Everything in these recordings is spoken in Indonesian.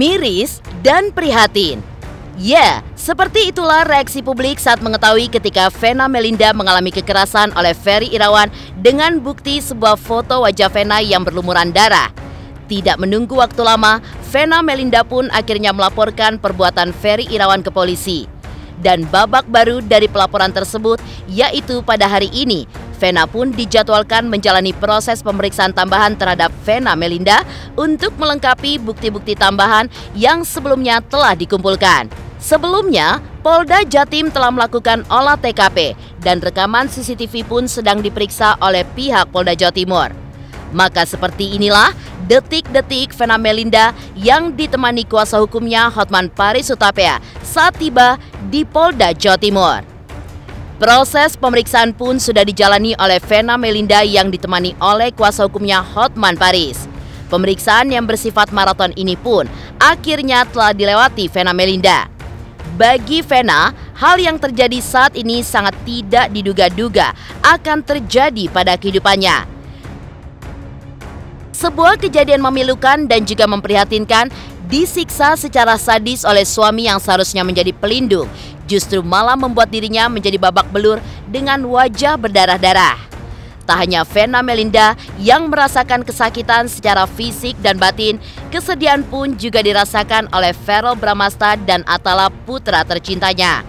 miris, dan prihatin. Ya, seperti itulah reaksi publik saat mengetahui ketika Vena Melinda mengalami kekerasan oleh Ferry Irawan dengan bukti sebuah foto wajah Vena yang berlumuran darah. Tidak menunggu waktu lama, Vena Melinda pun akhirnya melaporkan perbuatan Ferry Irawan ke polisi. Dan babak baru dari pelaporan tersebut, yaitu pada hari ini, Vena pun dijadwalkan menjalani proses pemeriksaan tambahan terhadap Vena Melinda untuk melengkapi bukti-bukti tambahan yang sebelumnya telah dikumpulkan. Sebelumnya, Polda Jatim telah melakukan olah TKP dan rekaman CCTV pun sedang diperiksa oleh pihak Polda Jawa Timur. Maka seperti inilah detik-detik Vena Melinda yang ditemani kuasa hukumnya Hotman Paris Hutapea saat tiba di Polda Jawa Timur. Proses pemeriksaan pun sudah dijalani oleh Vena Melinda yang ditemani oleh kuasa hukumnya Hotman Paris. Pemeriksaan yang bersifat maraton ini pun akhirnya telah dilewati Vena Melinda. Bagi Vena, hal yang terjadi saat ini sangat tidak diduga-duga akan terjadi pada kehidupannya. Sebuah kejadian memilukan dan juga memprihatinkan, disiksa secara sadis oleh suami yang seharusnya menjadi pelindung, justru malah membuat dirinya menjadi babak belur dengan wajah berdarah-darah. Tak hanya Vena Melinda yang merasakan kesakitan secara fisik dan batin, kesedihan pun juga dirasakan oleh Verrell Bramasta dan Atala putra tercintanya.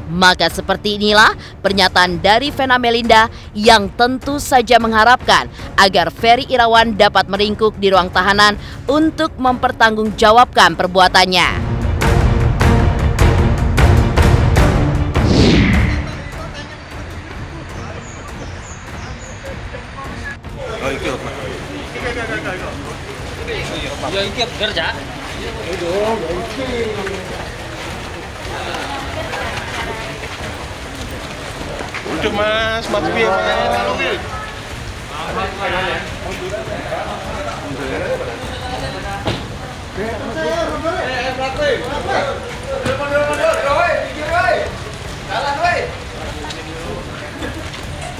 Maka seperti inilah pernyataan dari Vena Melinda yang tentu saja mengharapkan agar Ferry Irawan dapat meringkuk di ruang tahanan untuk mempertanggungjawabkan perbuatannya. Ya ikut kerja. Udah mas, mati ya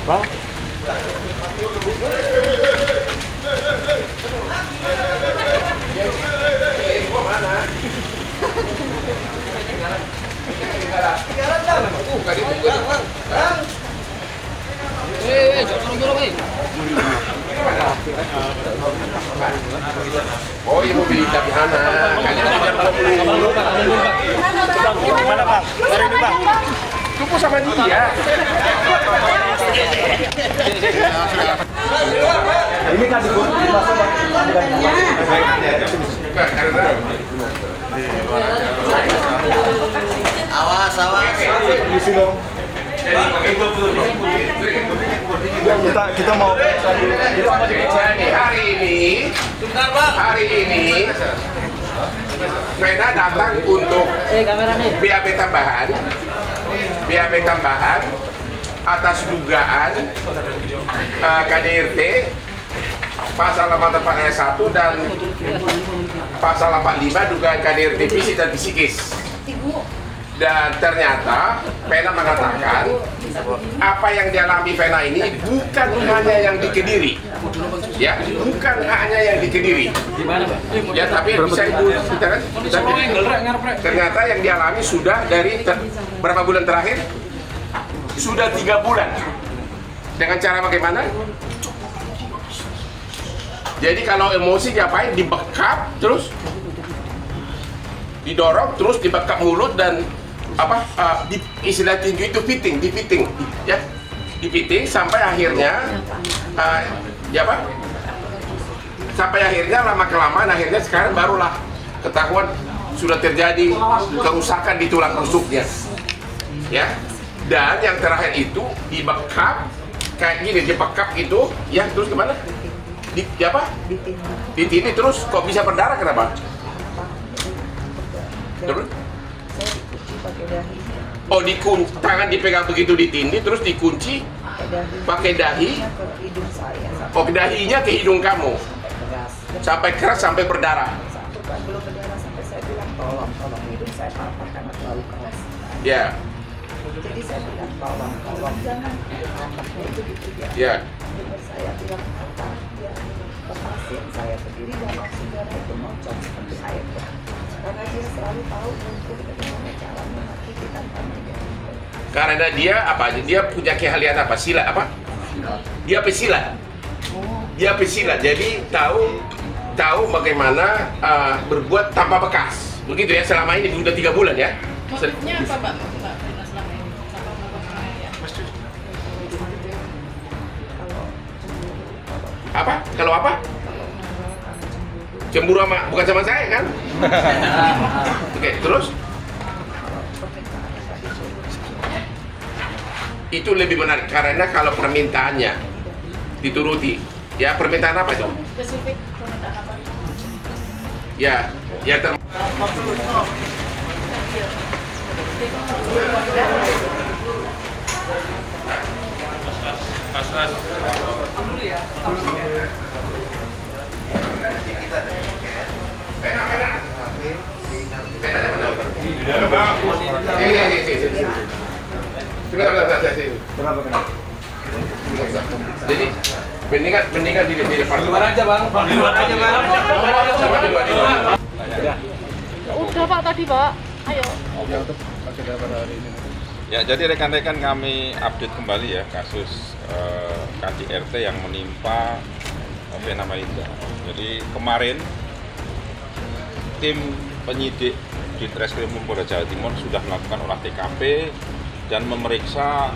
mas. Oh, ibu beli tapi mana? Gimana bang? Hari ini bang? Tunggu sama dia. Ini kan Awas. Kita mau hari ini Vena datang untuk BAP tambahan atas dugaan KDRT pasal 84 ayat 1 dan pasal 85 dugaan KDRT fisik dan psikis. Dan ternyata Vena mengatakan apa yang dialami Vena ini bukan hanya yang di Kediri, ya, bukan hanya yang di Kediri, ya, tapi bisa ibu ternyata yang dialami sudah dari berapa bulan terakhir, sudah 3 bulan. Dengan cara bagaimana? Jadi kalau emosi diapain? Dibekap, terus didorong, terus dibekap mulut dan istilah tinju itu fitting, ya, dipiting sampai akhirnya sampai akhirnya lama kelamaan akhirnya sekarang barulah ketahuan sudah terjadi kerusakan di tulang rusuknya, ya. Dan yang terakhir itu dibekap kayak gini, dibekap itu, ya, terus kemana? Ditindih terus kok bisa berdarah, kenapa? Terus? Oh, tangan dipegang begitu ditindih, terus dikunci pakai dahi. Oh, dahinya ke hidung kamu sampai keras, sampai berdarah. Belum berdarah sampai saya bilang tolong hidung saya patah karena terlalu keras. Ya. Jadi saya bilang tolong jangan patahnya itu gitu ya. Ya. Saya bilang patah, ya lepasin saya berdiri dan langsung darah itu moncong seperti air. Karena dia selalu tahu untuk bagaimana cara memasuki tantangannya. Karena dia apa? Dia punya keahlian apa? Silat apa? Dia pesilat. Dia pesilat. Jadi tahu bagaimana berbuat tanpa bekas. Begitu ya, selama ini sudah 3 bulan ya. Motifnya apa, Pak? Selama ini? Apa ya? Apa? Kalau apa? Cemburu sama, bukan sama saya kan? Oke, terus? Itu lebih menarik karena kalau permintaannya dituruti, ya permintaan apa itu? Spesifik permintaan apa? Ya Jadi mendingan di depan. Di luar aja, Bang. Di luar aja, Bang. Udah, Pak, tadi, Pak. Ayo. Ya, jadi rekan-rekan kami update kembali ya kasus KDRT yang menimpa Vena Melinda. Jadi kemarin tim penyidik di Treskrim Polda Jawa Timur sudah melakukan olah TKP dan memeriksa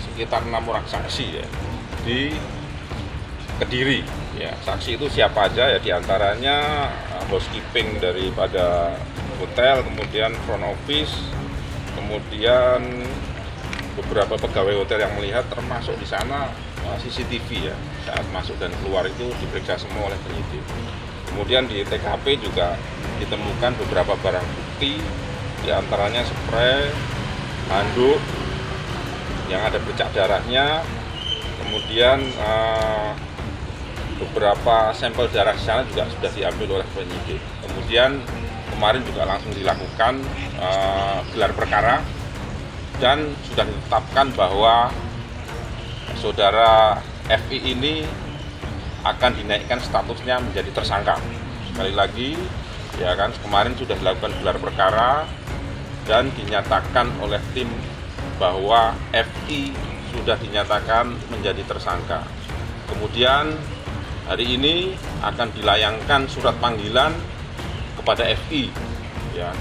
sekitar 6 orang saksi ya di Kediri. Ya, saksi itu siapa aja ya, diantaranya housekeeping daripada hotel, kemudian front office, kemudian beberapa pegawai hotel yang melihat, termasuk di sana CCTV ya, saat masuk dan keluar itu diperiksa semua oleh penyidik. Kemudian di TKP juga ditemukan beberapa barang bukti, diantaranya spray, handuk yang ada bercak darahnya, kemudian beberapa sampel darah di sana juga sudah diambil oleh penyidik. Kemudian kemarin juga langsung dilakukan gelar perkara dan sudah ditetapkan bahwa saudara FI ini akan dinaikkan statusnya menjadi tersangka. Sekali lagi, ya kan, kemarin sudah dilakukan gelar perkara dan dinyatakan oleh tim bahwa FI sudah dinyatakan menjadi tersangka. Kemudian hari ini akan dilayangkan surat panggilan kepada FI ya,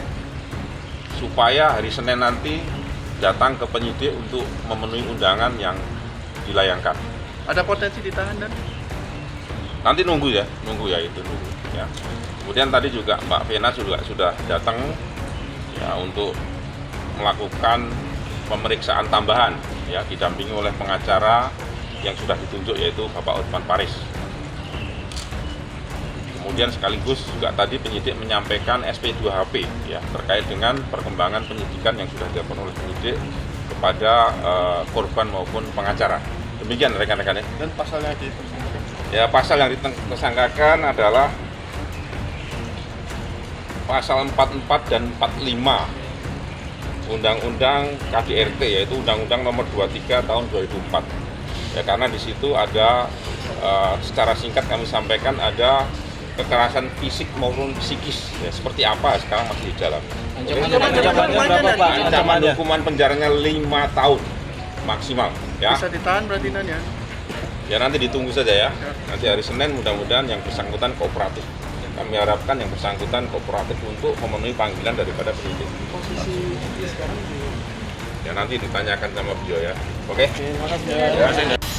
supaya hari Senin nanti datang ke penyidik untuk memenuhi undangan yang dilayangkan. Ada potensi ditahan dan? Nanti nunggu ya ya. Kemudian tadi juga Mbak Vena juga sudah datang ya untuk melakukan pemeriksaan tambahan ya, didampingi oleh pengacara yang sudah ditunjuk, yaitu Bapak Otman Paris. Kemudian sekaligus juga tadi penyidik menyampaikan SP2HP ya, terkait dengan perkembangan penyidikan yang sudah dilakukan oleh penyidik kepada korban maupun pengacara. Demikian rekan-rekan ya. Dan pasalnya ditersangkakan? Ya, pasal yang ditersangkakan adalah pasal 44 dan 45 Undang-Undang KDRT, yaitu Undang-Undang Nomor 23 Tahun 2004. Ya, karena di situ ada secara singkat kami sampaikan ada kekerasan fisik maupun psikis. Ya, seperti apa sekarang masih di jalan. Ancaman hukuman penjaranya 5 tahun maksimal. Ya. Bisa ditahan berarti Nan ya? Ya, nanti ditunggu saja ya. Nanti hari Senin mudah-mudahan yang bersangkutan kooperatif. Kami harapkan yang bersangkutan kooperatif untuk memenuhi panggilan daripada penyidik. Posisi sekarang Ya, nanti ditanyakan sama beliau ya. Oke? terima kasih. Ya.